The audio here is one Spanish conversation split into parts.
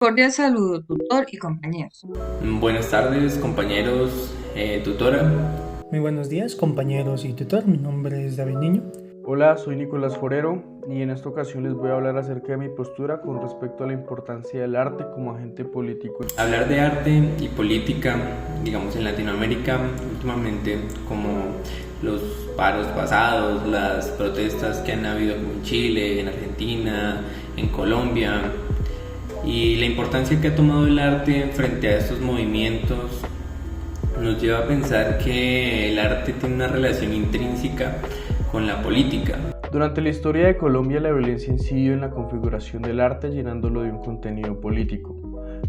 Cordial saludo, tutor y compañeros. Buenas tardes, compañeros, tutora. Muy buenos días, compañeros y tutor. Mi nombre es David Niño. Hola, soy Nicolás Forero y en esta ocasión les voy a hablar acerca de mi postura con respecto a la importancia del arte como agente político. Hablar de arte y política, digamos en Latinoamérica, últimamente, como los paros pasados, las protestas que han habido como en Chile, en Argentina, en Colombia, y la importancia que ha tomado el arte frente a estos movimientos nos lleva a pensar que el arte tiene una relación intrínseca con la política. Durante la historia de Colombia, la violencia incidió en la configuración del arte llenándolo de un contenido político.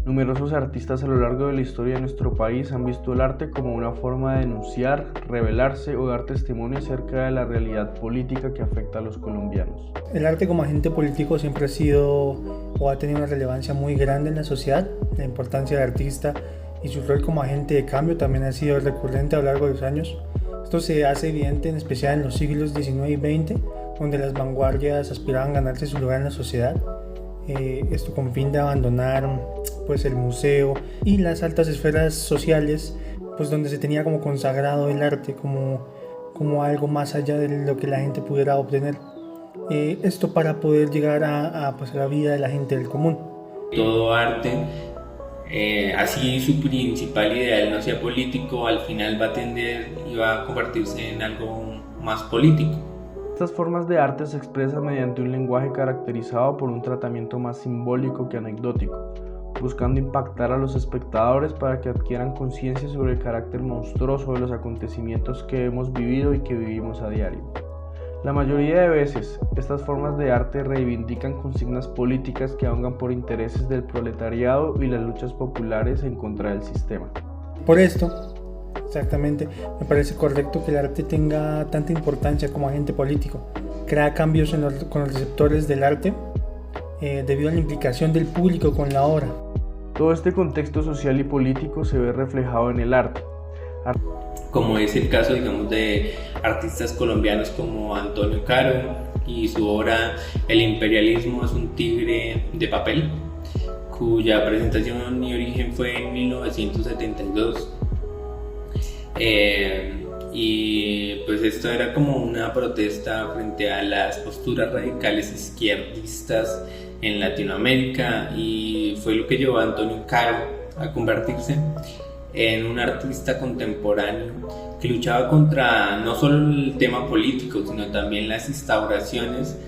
Numerosos artistas a lo largo de la historia de nuestro país han visto el arte como una forma de denunciar, rebelarse o dar testimonio acerca de la realidad política que afecta a los colombianos. El arte como agente político siempre ha sido o ha tenido una relevancia muy grande en la sociedad. La importancia del artista y su rol como agente de cambio también ha sido recurrente a lo largo de los años. Esto se hace evidente en especial en los siglos XIX y XX, donde las vanguardias aspiraban a ganarse su lugar en la sociedad. Esto con fin de abandonar pues, el museo y las altas esferas sociales, pues, donde se tenía como consagrado el arte como algo más allá de lo que la gente pudiera obtener. Esto para poder llegar pues, a la vida de la gente del común. Todo arte, así su principal ideal no sea político, al final va a tender y va a convertirse en algo más político. Estas formas de arte se expresan mediante un lenguaje caracterizado por un tratamiento más simbólico que anecdótico, buscando impactar a los espectadores para que adquieran conciencia sobre el carácter monstruoso de los acontecimientos que hemos vivido y que vivimos a diario. La mayoría de veces, estas formas de arte reivindican consignas políticas que ahogan por intereses del proletariado y las luchas populares en contra del sistema. Por esto, exactamente, me parece correcto que el arte tenga tanta importancia como agente político. Crea cambios con los receptores del arte debido a la implicación del público con la obra. Todo este contexto social y político se ve reflejado en el arte. Como es el caso, digamos, de artistas colombianos como Antonio Caro y su obra El imperialismo es un tigre de papel, cuya presentación y origen fue en 1972. Y pues esto era como una protesta frente a las posturas radicales izquierdistas en Latinoamérica, y fue lo que llevó a Antonio Caro a convertirse en un artista contemporáneo que luchaba contra no solo el tema político, sino también las instauraciones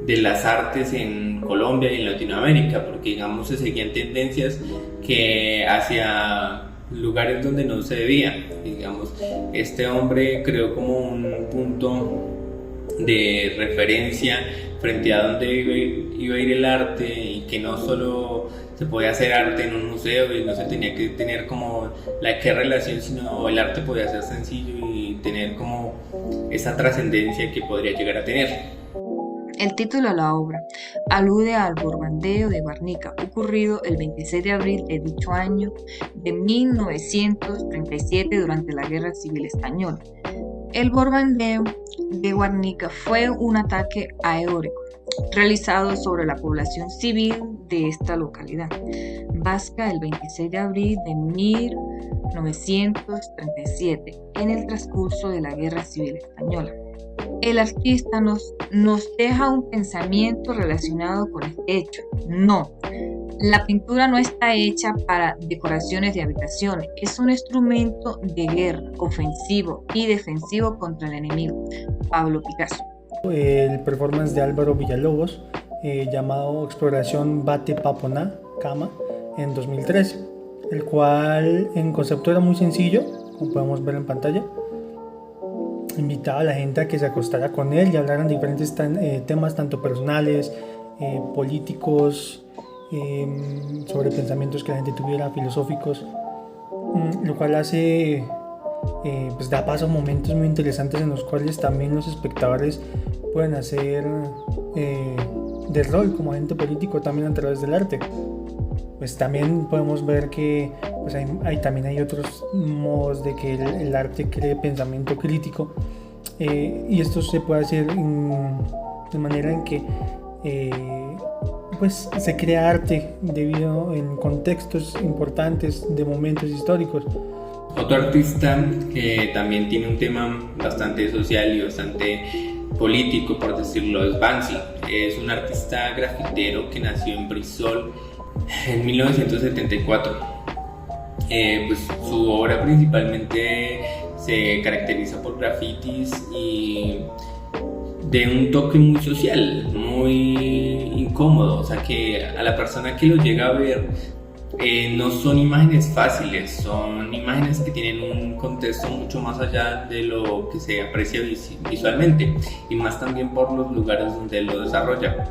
de las artes en Colombia y en Latinoamérica, porque digamos se seguían tendencias que hacia lugares donde no se debía. Digamos, este hombre creó como un punto de referencia frente a donde iba a ir el arte, y que no solo se podía hacer arte en un museo y no se tenía que tener como qué relación, sino el arte podía ser sencillo y tener como esa trascendencia que podría llegar a tener. El título de la obra alude al borbandeo de Guernica, ocurrido el 26 de abril de dicho año de 1937 durante la Guerra Civil Española. El borbandeo de Guernica fue un ataque aéreo realizado sobre la población civil de esta localidad vasca el 26 de abril de 1937 en el transcurso de la Guerra Civil Española. El artista nos deja un pensamiento relacionado con este hecho. No, la pintura no está hecha para decoraciones de habitaciones, es un instrumento de guerra, ofensivo y defensivo contra el enemigo. Pablo Picasso. El performance de Álvaro Villalobos llamado Exploración Bate Paponá, Cama, en 2013, el cual en concepto era muy sencillo, como podemos ver en pantalla. Invitaba a la gente a que se acostara con él y hablaran diferentes temas tanto personales, políticos, sobre pensamientos que la gente tuviera, filosóficos, lo cual hace pues da paso a momentos muy interesantes en los cuales también los espectadores pueden hacer de rol como agente político también a través del arte. Pues también podemos ver que pues también hay otros modos de que el arte cree pensamiento crítico, y esto se puede hacer de manera en que pues se crea arte debido en contextos importantes de momentos históricos. Otro artista que también tiene un tema bastante social y bastante político, por decirlo, es Banksy. Es un artista grafitero que nació en Bristol en 1974. Pues su obra principalmente se caracteriza por grafitis y de un toque muy social, muy incómodo, o sea que a la persona que lo llega a ver no son imágenes fáciles, son imágenes que tienen un contexto mucho más allá de lo que se aprecia visualmente y más también por los lugares donde lo desarrolla.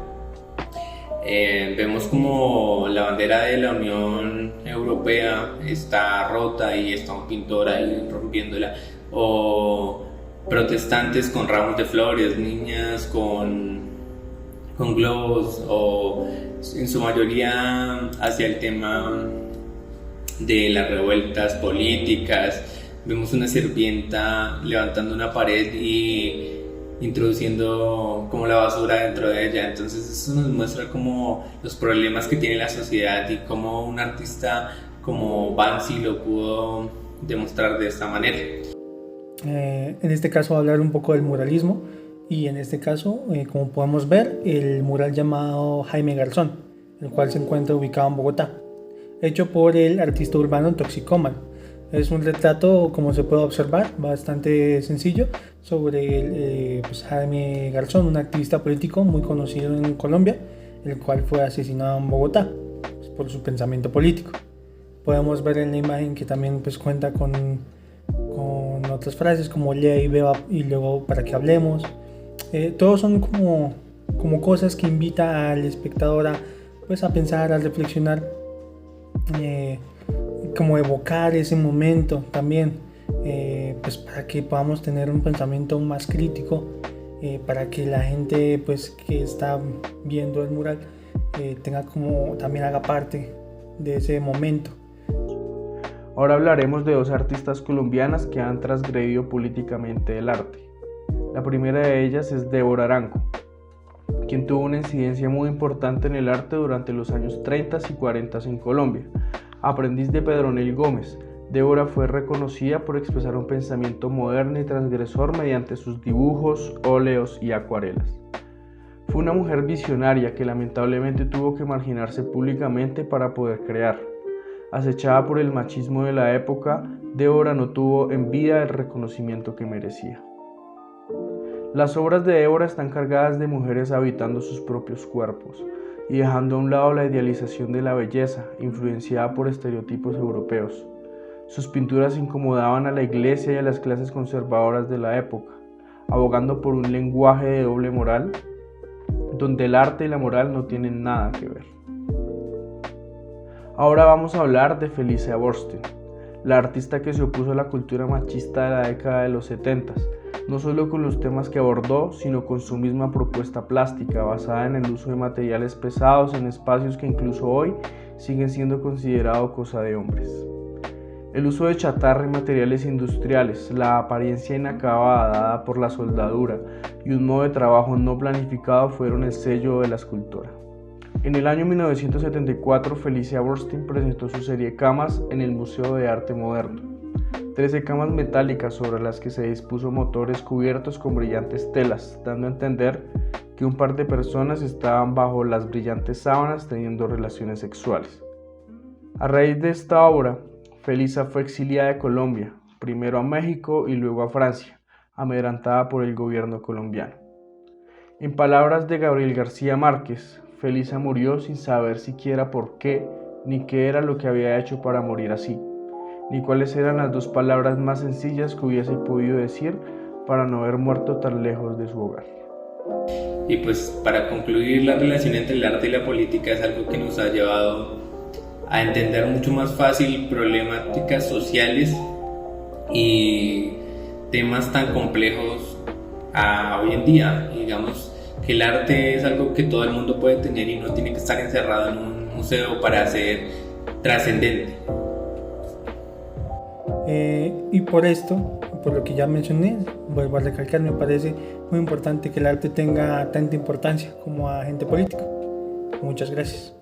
Vemos como la bandera de la Unión Europea está rota y está un pintor ahí rompiéndola, o protestantes con ramos de flores, niñas con globos, o en su mayoría hacia el tema de las revueltas políticas. Vemos una sirvienta levantando una pared y introduciendo como la basura dentro de ella. Entonces eso nos muestra como los problemas que tiene la sociedad y cómo un artista como Banksy lo pudo demostrar de esta manera. En este caso hablar un poco del muralismo, y en este caso como podemos ver, el mural llamado Jaime Garzón, el cual se encuentra ubicado en Bogotá, hecho por el artista urbano Toxicómano. Es un retrato, como se puede observar, bastante sencillo sobre pues Jaime Garzón, un activista político muy conocido en Colombia, el cual fue asesinado en Bogotá pues, por su pensamiento político. Podemos ver en la imagen que también pues, cuenta con otras frases como lea y beba y luego para que hablemos. Todos son como cosas que invita al espectador pues, a pensar, a reflexionar, como evocar ese momento también, pues para que podamos tener un pensamiento más crítico, para que la gente pues que está viendo el mural tenga como también haga parte de ese momento. Ahora hablaremos de dos artistas colombianas que han transgredido políticamente el arte. La primera de ellas es Débora Arango, quien tuvo una incidencia muy importante en el arte durante los años 30 y 40 en Colombia. Aprendiz de Pedronel Gómez, Débora fue reconocida por expresar un pensamiento moderno y transgresor mediante sus dibujos, óleos y acuarelas. Fue una mujer visionaria que lamentablemente tuvo que marginarse públicamente para poder crear. Acechada por el machismo de la época, Débora no tuvo en vida el reconocimiento que merecía. Las obras de Débora están cargadas de mujeres habitando sus propios cuerpos y dejando a un lado la idealización de la belleza, influenciada por estereotipos europeos. Sus pinturas incomodaban a la iglesia y a las clases conservadoras de la época, abogando por un lenguaje de doble moral, donde el arte y la moral no tienen nada que ver. Ahora vamos a hablar de Felicia Borstein, la artista que se opuso a la cultura machista de la década de los 70, no solo con los temas que abordó, sino con su misma propuesta plástica, basada en el uso de materiales pesados en espacios que incluso hoy siguen siendo considerados cosa de hombres. El uso de chatarra y materiales industriales, la apariencia inacabada dada por la soldadura y un modo de trabajo no planificado fueron el sello de la escultora. En el año 1974, Felicia Borstein presentó su serie Camas en el Museo de Arte Moderno. 13 camas metálicas sobre las que se dispuso motores cubiertos con brillantes telas, dando a entender que un par de personas estaban bajo las brillantes sábanas teniendo relaciones sexuales. A raíz de esta obra, Felicia fue exiliada de Colombia, primero a México y luego a Francia, amedrentada por el gobierno colombiano. En palabras de Gabriel García Márquez, Felicia murió sin saber siquiera por qué, ni qué era lo que había hecho para morir así, ni cuáles eran las dos palabras más sencillas que hubiese podido decir para no haber muerto tan lejos de su hogar. Y pues para concluir, la relación entre el arte y la política es algo que nos ha llevado a entender mucho más fácil problemáticas sociales y temas tan complejos hoy en día. Digamos que el arte es algo que todo el mundo puede tener y no tiene que estar encerrado en un museo para ser trascendente. Y por esto, por lo que ya mencioné, vuelvo a recalcar, me parece muy importante que el arte tenga tanta importancia como agente político. Muchas gracias.